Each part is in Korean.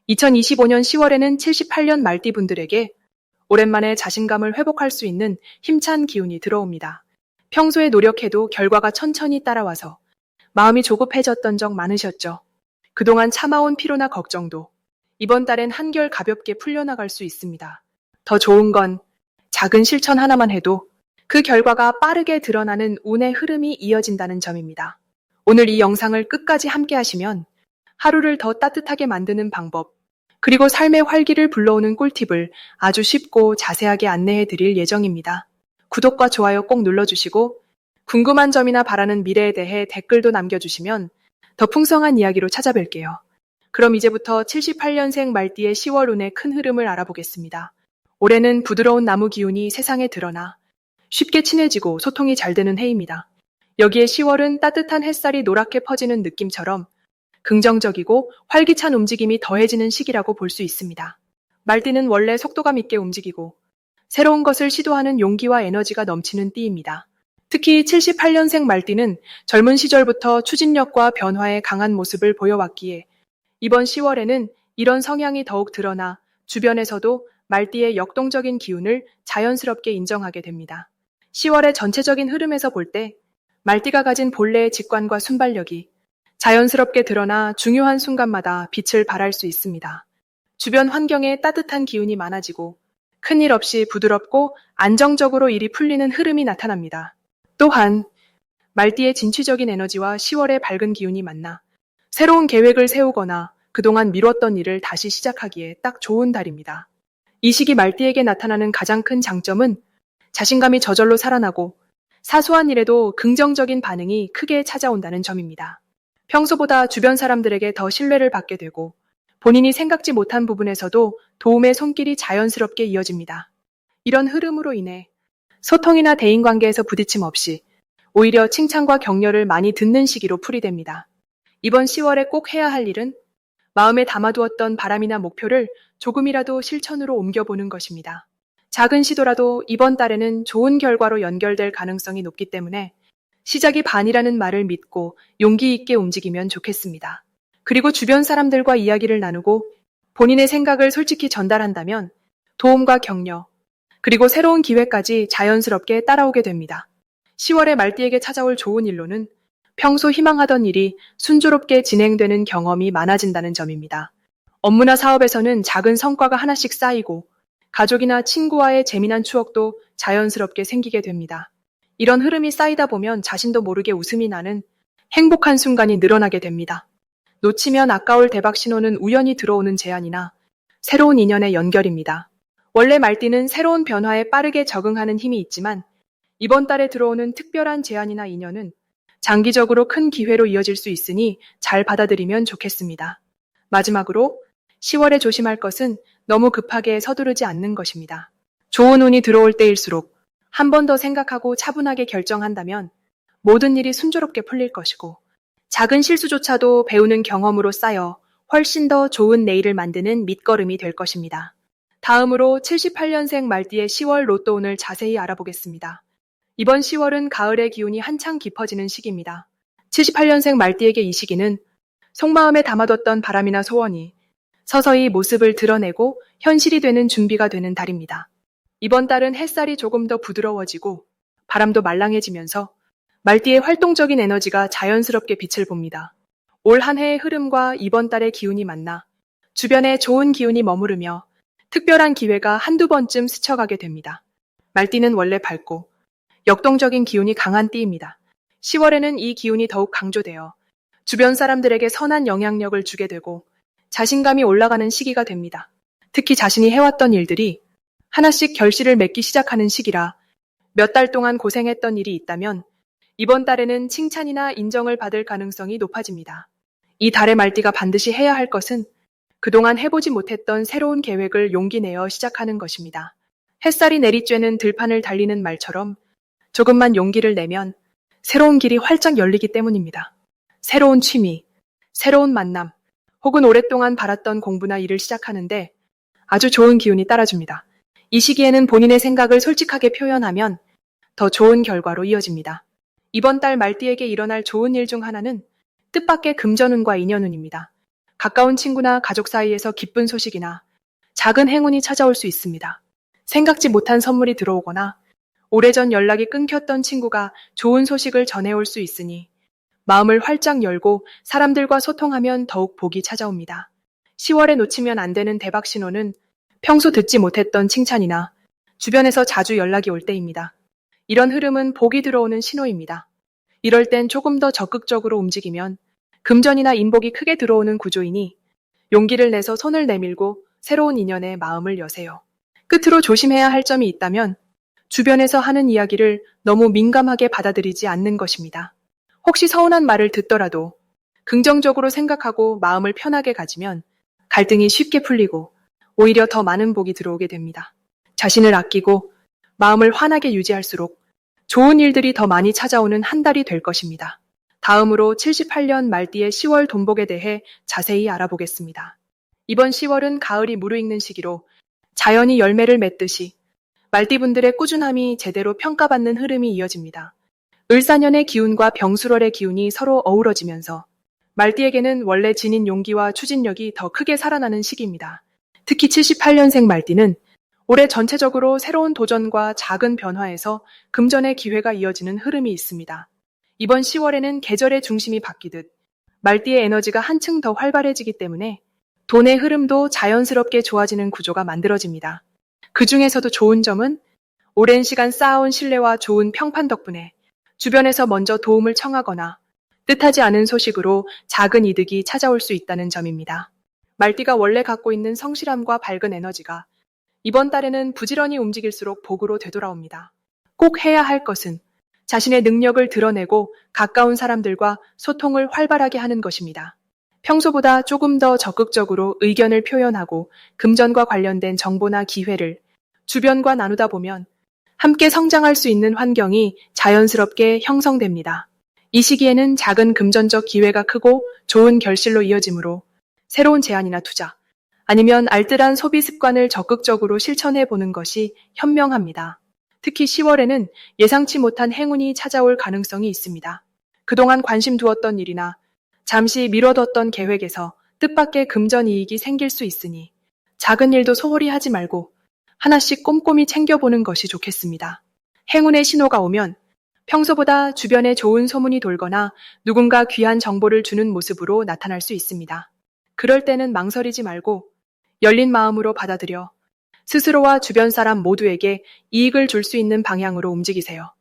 2025년 10월에는 78년 말띠분들에게 오랜만에 자신감을 회복할 수 있는 힘찬 기운이 들어옵니다. 평소에 노력해도 결과가 천천히 따라와서 마음이 조급해졌던 적 많으셨죠? 그동안 참아온 피로나 걱정도 이번 달엔 한결 가볍게 풀려나갈 수 있습니다. 더 좋은 건 작은 실천 하나만 해도 그 결과가 빠르게 드러나는 운의 흐름이 이어진다는 점입니다. 오늘 이 영상을 끝까지 함께 하시면 하루를 더 따뜻하게 만드는 방법, 그리고 삶의 활기를 불러오는 꿀팁을 아주 쉽고 자세하게 안내해 드릴 예정입니다. 구독과 좋아요 꼭 눌러주시고 궁금한 점이나 바라는 미래에 대해 댓글도 남겨주시면 더 풍성한 이야기로 찾아뵐게요. 그럼 이제부터 78년생 말띠의 10월 운의 큰 흐름을 알아보겠습니다. 올해는 부드러운 나무 기운이 세상에 드러나 쉽게 친해지고 소통이 잘 되는 해입니다. 여기에 10월은 따뜻한 햇살이 노랗게 퍼지는 느낌처럼 긍정적이고 활기찬 움직임이 더해지는 시기라고 볼 수 있습니다. 말띠는 원래 속도감 있게 움직이고 새로운 것을 시도하는 용기와 에너지가 넘치는 띠입니다. 특히 78년생 말띠는 젊은 시절부터 추진력과 변화에 강한 모습을 보여왔기에 이번 10월에는 이런 성향이 더욱 드러나 주변에서도 말띠의 역동적인 기운을 자연스럽게 인정하게 됩니다. 10월의 전체적인 흐름에서 볼 때 말띠가 가진 본래의 직관과 순발력이 자연스럽게 드러나 중요한 순간마다 빛을 발할 수 있습니다. 주변 환경에 따뜻한 기운이 많아지고 큰일 없이 부드럽고 안정적으로 일이 풀리는 흐름이 나타납니다. 또한 말띠의 진취적인 에너지와 10월의 밝은 기운이 만나 새로운 계획을 세우거나 그동안 미뤘던 일을 다시 시작하기에 딱 좋은 달입니다. 이 시기 말띠에게 나타나는 가장 큰 장점은 자신감이 저절로 살아나고 사소한 일에도 긍정적인 반응이 크게 찾아온다는 점입니다. 평소보다 주변 사람들에게 더 신뢰를 받게 되고 본인이 생각지 못한 부분에서도 도움의 손길이 자연스럽게 이어집니다. 이런 흐름으로 인해 소통이나 대인관계에서 부딪힘 없이 오히려 칭찬과 격려를 많이 듣는 시기로 풀이됩니다. 이번 10월에 꼭 해야 할 일은 마음에 담아두었던 바람이나 목표를 조금이라도 실천으로 옮겨보는 것입니다. 작은 시도라도 이번 달에는 좋은 결과로 연결될 가능성이 높기 때문에 시작이 반이라는 말을 믿고 용기 있게 움직이면 좋겠습니다. 그리고 주변 사람들과 이야기를 나누고 본인의 생각을 솔직히 전달한다면 도움과 격려, 그리고 새로운 기회까지 자연스럽게 따라오게 됩니다. 10월에 말띠에게 찾아올 좋은 일로는 평소 희망하던 일이 순조롭게 진행되는 경험이 많아진다는 점입니다. 업무나 사업에서는 작은 성과가 하나씩 쌓이고 가족이나 친구와의 재미난 추억도 자연스럽게 생기게 됩니다. 이런 흐름이 쌓이다 보면 자신도 모르게 웃음이 나는 행복한 순간이 늘어나게 됩니다. 놓치면 아까울 대박 신호는 우연히 들어오는 제안이나 새로운 인연의 연결입니다. 원래 말띠는 새로운 변화에 빠르게 적응하는 힘이 있지만 이번 달에 들어오는 특별한 제안이나 인연은 장기적으로 큰 기회로 이어질 수 있으니 잘 받아들이면 좋겠습니다. 마지막으로 10월에 조심할 것은 너무 급하게 서두르지 않는 것입니다. 좋은 운이 들어올 때일수록 한 번 더 생각하고 차분하게 결정한다면 모든 일이 순조롭게 풀릴 것이고 작은 실수조차도 배우는 경험으로 쌓여 훨씬 더 좋은 내일을 만드는 밑거름이 될 것입니다. 다음으로 78년생 말띠의 10월 로또 운을 자세히 알아보겠습니다. 이번 10월은 가을의 기운이 한창 깊어지는 시기입니다. 78년생 말띠에게 이 시기는 속마음에 담아뒀던 바람이나 소원이 서서히 모습을 드러내고 현실이 되는 준비가 되는 달입니다. 이번 달은 햇살이 조금 더 부드러워지고 바람도 말랑해지면서 말띠의 활동적인 에너지가 자연스럽게 빛을 봅니다. 올 한 해의 흐름과 이번 달의 기운이 만나 주변에 좋은 기운이 머무르며 특별한 기회가 한두 번쯤 스쳐가게 됩니다. 말띠는 원래 밝고 역동적인 기운이 강한 띠입니다. 10월에는 이 기운이 더욱 강조되어 주변 사람들에게 선한 영향력을 주게 되고 자신감이 올라가는 시기가 됩니다. 특히 자신이 해왔던 일들이 하나씩 결실을 맺기 시작하는 시기라 몇 달 동안 고생했던 일이 있다면 이번 달에는 칭찬이나 인정을 받을 가능성이 높아집니다. 이 달의 말띠가 반드시 해야 할 것은 그동안 해보지 못했던 새로운 계획을 용기 내어 시작하는 것입니다. 햇살이 내리쬐는 들판을 달리는 말처럼 조금만 용기를 내면 새로운 길이 활짝 열리기 때문입니다. 새로운 취미, 새로운 만남, 혹은 오랫동안 바랐던 공부나 일을 시작하는데 아주 좋은 기운이 따라줍니다. 이 시기에는 본인의 생각을 솔직하게 표현하면 더 좋은 결과로 이어집니다. 이번 달 말띠에게 일어날 좋은 일 중 하나는 뜻밖의 금전운과 인연운입니다. 가까운 친구나 가족 사이에서 기쁜 소식이나 작은 행운이 찾아올 수 있습니다. 생각지 못한 선물이 들어오거나 오래전 연락이 끊겼던 친구가 좋은 소식을 전해올 수 있으니 마음을 활짝 열고 사람들과 소통하면 더욱 복이 찾아옵니다. 10월에 놓치면 안 되는 대박 신호는 평소 듣지 못했던 칭찬이나 주변에서 자주 연락이 올 때입니다. 이런 흐름은 복이 들어오는 신호입니다. 이럴 땐 조금 더 적극적으로 움직이면 금전이나 인복이 크게 들어오는 구조이니 용기를 내서 손을 내밀고 새로운 인연에 마음을 여세요. 끝으로 조심해야 할 점이 있다면 주변에서 하는 이야기를 너무 민감하게 받아들이지 않는 것입니다. 혹시 서운한 말을 듣더라도 긍정적으로 생각하고 마음을 편하게 가지면 갈등이 쉽게 풀리고 오히려 더 많은 복이 들어오게 됩니다. 자신을 아끼고 마음을 환하게 유지할수록 좋은 일들이 더 많이 찾아오는 한 달이 될 것입니다. 다음으로 78년 말띠의 10월 돈복에 대해 자세히 알아보겠습니다. 이번 10월은 가을이 무르익는 시기로 자연이 열매를 맺듯이 말띠분들의 꾸준함이 제대로 평가받는 흐름이 이어집니다. 을사년의 기운과 병술월의 기운이 서로 어우러지면서 말띠에게는 원래 지닌 용기와 추진력이 더 크게 살아나는 시기입니다. 특히 78년생 말띠는 올해 전체적으로 새로운 도전과 작은 변화에서 금전의 기회가 이어지는 흐름이 있습니다. 이번 10월에는 계절의 중심이 바뀌듯 말띠의 에너지가 한층 더 활발해지기 때문에 돈의 흐름도 자연스럽게 좋아지는 구조가 만들어집니다. 그 중에서도 좋은 점은 오랜 시간 쌓아온 신뢰와 좋은 평판 덕분에 주변에서 먼저 도움을 청하거나 뜻하지 않은 소식으로 작은 이득이 찾아올 수 있다는 점입니다. 말띠가 원래 갖고 있는 성실함과 밝은 에너지가 이번 달에는 부지런히 움직일수록 복으로 되돌아옵니다. 꼭 해야 할 것은 자신의 능력을 드러내고 가까운 사람들과 소통을 활발하게 하는 것입니다. 평소보다 조금 더 적극적으로 의견을 표현하고 금전과 관련된 정보나 기회를 주변과 나누다 보면 함께 성장할 수 있는 환경이 자연스럽게 형성됩니다. 이 시기에는 작은 금전적 기회가 크고 좋은 결실로 이어지므로 새로운 제안이나 투자, 아니면 알뜰한 소비 습관을 적극적으로 실천해 보는 것이 현명합니다. 특히 10월에는 예상치 못한 행운이 찾아올 가능성이 있습니다. 그동안 관심 두었던 일이나 잠시 미뤄뒀던 계획에서 뜻밖의 금전 이익이 생길 수 있으니 작은 일도 소홀히 하지 말고 하나씩 꼼꼼히 챙겨보는 것이 좋겠습니다. 행운의 신호가 오면 평소보다 주변에 좋은 소문이 돌거나 누군가 귀한 정보를 주는 모습으로 나타날 수 있습니다. 그럴 때는 망설이지 말고 열린 마음으로 받아들여 스스로와 주변 사람 모두에게 이익을 줄 수 있는 방향으로 움직이세요.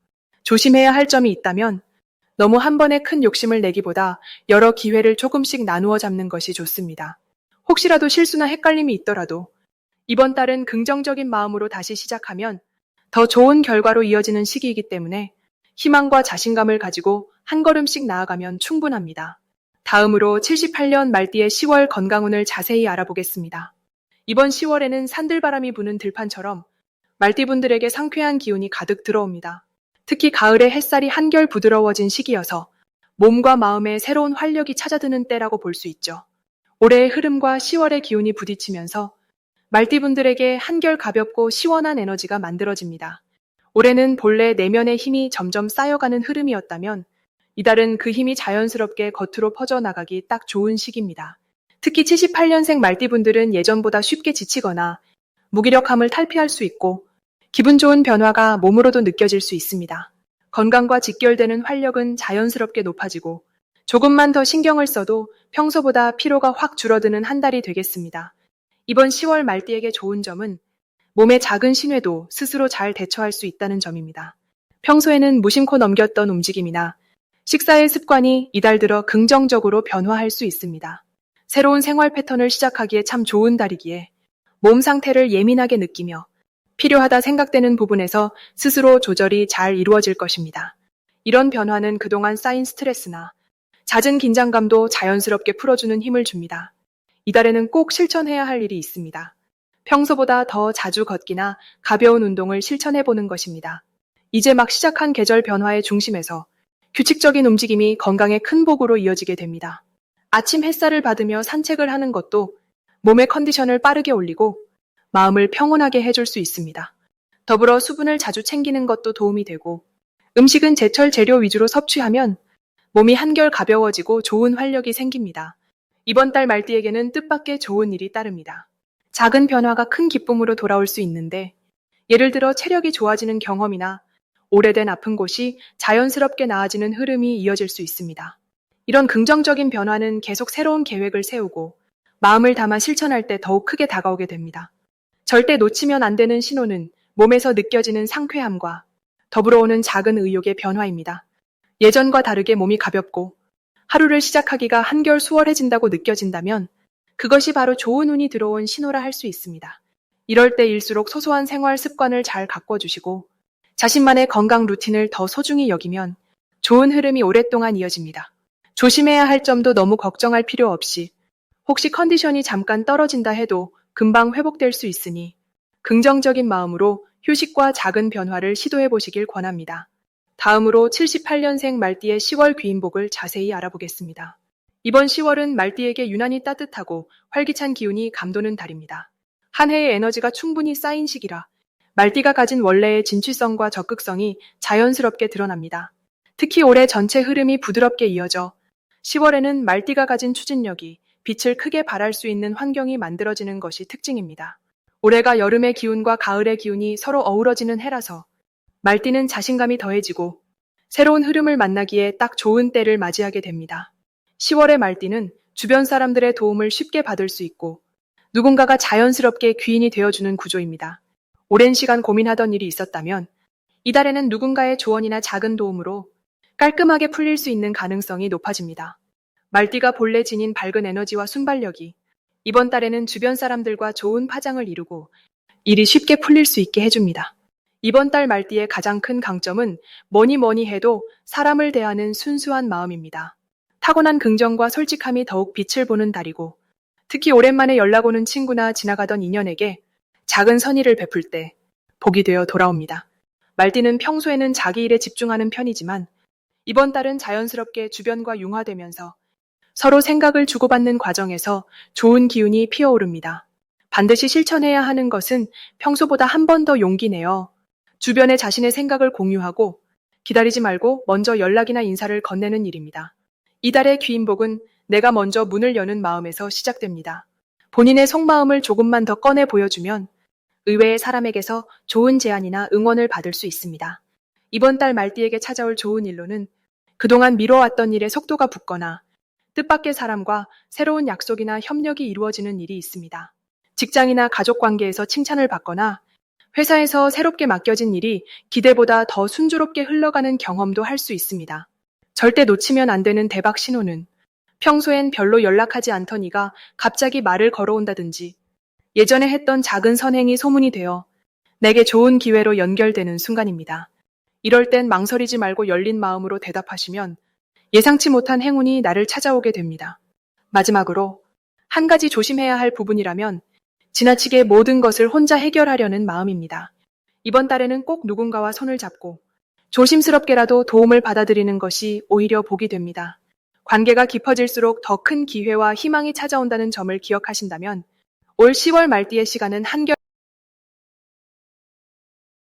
조심해야 할 점이 있다면 너무 한 번에 큰 욕심을 내기보다 여러 기회를 조금씩 나누어 잡는 것이 좋습니다. 혹시라도 실수나 헷갈림이 있더라도 이번 달은 긍정적인 마음으로 다시 시작하면 더 좋은 결과로 이어지는 시기이기 때문에 희망과 자신감을 가지고 한 걸음씩 나아가면 충분합니다. 다음으로 78년 말띠의 10월 건강운을 자세히 알아보겠습니다. 이번 10월에는 산들바람이 부는 들판처럼 말띠분들에게 상쾌한 기운이 가득 들어옵니다. 특히 가을에 햇살이 한결 부드러워진 시기여서 몸과 마음에 새로운 활력이 찾아드는 때라고 볼 수 있죠. 올해의 흐름과 10월의 기운이 부딪히면서 말띠분들에게 한결 가볍고 시원한 에너지가 만들어집니다. 올해는 본래 내면의 힘이 점점 쌓여가는 흐름이었다면 이달은 그 힘이 자연스럽게 겉으로 퍼져나가기 딱 좋은 시기입니다. 특히 78년생 말띠분들은 예전보다 쉽게 지치거나 무기력함을 탈피할 수 있고 기분 좋은 변화가 몸으로도 느껴질 수 있습니다. 건강과 직결되는 활력은 자연스럽게 높아지고 조금만 더 신경을 써도 평소보다 피로가 확 줄어드는 한 달이 되겠습니다. 이번 10월 말띠에게 좋은 점은 몸의 작은 신뢰도 스스로 잘 대처할 수 있다는 점입니다. 평소에는 무심코 넘겼던 움직임이나 식사의 습관이 이달 들어 긍정적으로 변화할 수 있습니다. 새로운 생활 패턴을 시작하기에 참 좋은 달이기에 몸 상태를 예민하게 느끼며 필요하다 생각되는 부분에서 스스로 조절이 잘 이루어질 것입니다. 이런 변화는 그동안 쌓인 스트레스나 잦은 긴장감도 자연스럽게 풀어주는 힘을 줍니다. 이달에는 꼭 실천해야 할 일이 있습니다. 평소보다 더 자주 걷기나 가벼운 운동을 실천해보는 것입니다. 이제 막 시작한 계절 변화의 중심에서 규칙적인 움직임이 건강에 큰 복으로 이어지게 됩니다. 아침 햇살을 받으며 산책을 하는 것도 몸의 컨디션을 빠르게 올리고 마음을 평온하게 해줄 수 있습니다. 더불어 수분을 자주 챙기는 것도 도움이 되고 음식은 제철 재료 위주로 섭취하면 몸이 한결 가벼워지고 좋은 활력이 생깁니다. 이번 달 말띠에게는 뜻밖의 좋은 일이 따릅니다. 작은 변화가 큰 기쁨으로 돌아올 수 있는데, 예를 들어 체력이 좋아지는 경험이나 오래된 아픈 곳이 자연스럽게 나아지는 흐름이 이어질 수 있습니다. 이런 긍정적인 변화는 계속 새로운 계획을 세우고 마음을 담아 실천할 때 더욱 크게 다가오게 됩니다. 절대 놓치면 안 되는 신호는 몸에서 느껴지는 상쾌함과 더불어 오는 작은 의욕의 변화입니다. 예전과 다르게 몸이 가볍고 하루를 시작하기가 한결 수월해진다고 느껴진다면 그것이 바로 좋은 운이 들어온 신호라 할 수 있습니다. 이럴 때일수록 소소한 생활 습관을 잘 가꿔주시고 자신만의 건강 루틴을 더 소중히 여기면 좋은 흐름이 오랫동안 이어집니다. 조심해야 할 점도 너무 걱정할 필요 없이 혹시 컨디션이 잠깐 떨어진다 해도 금방 회복될 수 있으니 긍정적인 마음으로 휴식과 작은 변화를 시도해 보시길 권합니다. 다음으로 78년생 말띠의 10월 귀인복을 자세히 알아보겠습니다. 이번 10월은 말띠에게 유난히 따뜻하고 활기찬 기운이 감도는 달입니다. 한 해의 에너지가 충분히 쌓인 시기라 말띠가 가진 원래의 진취성과 적극성이 자연스럽게 드러납니다. 특히 올해 전체 흐름이 부드럽게 이어져 10월에는 말띠가 가진 추진력이 빛을 크게 발할 수 있는 환경이 만들어지는 것이 특징입니다. 올해가 여름의 기운과 가을의 기운이 서로 어우러지는 해라서 말띠는 자신감이 더해지고 새로운 흐름을 만나기에 딱 좋은 때를 맞이하게 됩니다. 10월의 말띠는 주변 사람들의 도움을 쉽게 받을 수 있고 누군가가 자연스럽게 귀인이 되어주는 구조입니다. 오랜 시간 고민하던 일이 있었다면 이달에는 누군가의 조언이나 작은 도움으로 깔끔하게 풀릴 수 있는 가능성이 높아집니다. 말띠가 본래 지닌 밝은 에너지와 순발력이 이번 달에는 주변 사람들과 좋은 파장을 이루고 일이 쉽게 풀릴 수 있게 해줍니다. 이번 달 말띠의 가장 큰 강점은 뭐니 해도 사람을 대하는 순수한 마음입니다. 타고난 긍정과 솔직함이 더욱 빛을 보는 달이고 특히 오랜만에 연락 오는 친구나 지나가던 인연에게 작은 선의를 베풀 때 복이 되어 돌아옵니다. 말띠는 평소에는 자기 일에 집중하는 편이지만 이번 달은 자연스럽게 주변과 융화되면서 서로 생각을 주고받는 과정에서 좋은 기운이 피어오릅니다. 반드시 실천해야 하는 것은 평소보다 한 번 더 용기 내어 주변에 자신의 생각을 공유하고 기다리지 말고 먼저 연락이나 인사를 건네는 일입니다. 이달의 귀인복은 내가 먼저 문을 여는 마음에서 시작됩니다. 본인의 속마음을 조금만 더 꺼내 보여주면 의외의 사람에게서 좋은 제안이나 응원을 받을 수 있습니다. 이번 달 말띠에게 찾아올 좋은 일로는 그동안 미뤄왔던 일에 속도가 붙거나 뜻밖의 사람과 새로운 약속이나 협력이 이루어지는 일이 있습니다. 직장이나 가족 관계에서 칭찬을 받거나 회사에서 새롭게 맡겨진 일이 기대보다 더 순조롭게 흘러가는 경험도 할 수 있습니다. 절대 놓치면 안 되는 대박 신호는 평소엔 별로 연락하지 않던 이가 갑자기 말을 걸어온다든지 예전에 했던 작은 선행이 소문이 되어 내게 좋은 기회로 연결되는 순간입니다. 이럴 땐 망설이지 말고 열린 마음으로 대답하시면 예상치 못한 행운이 나를 찾아오게 됩니다. 마지막으로 한 가지 조심해야 할 부분이라면 지나치게 모든 것을 혼자 해결하려는 마음입니다. 이번 달에는 꼭 누군가와 손을 잡고 조심스럽게라도 도움을 받아들이는 것이 오히려 복이 됩니다. 관계가 깊어질수록 더 큰 기회와 희망이 찾아온다는 점을 기억하신다면 올 10월 말띠의 시간은 한결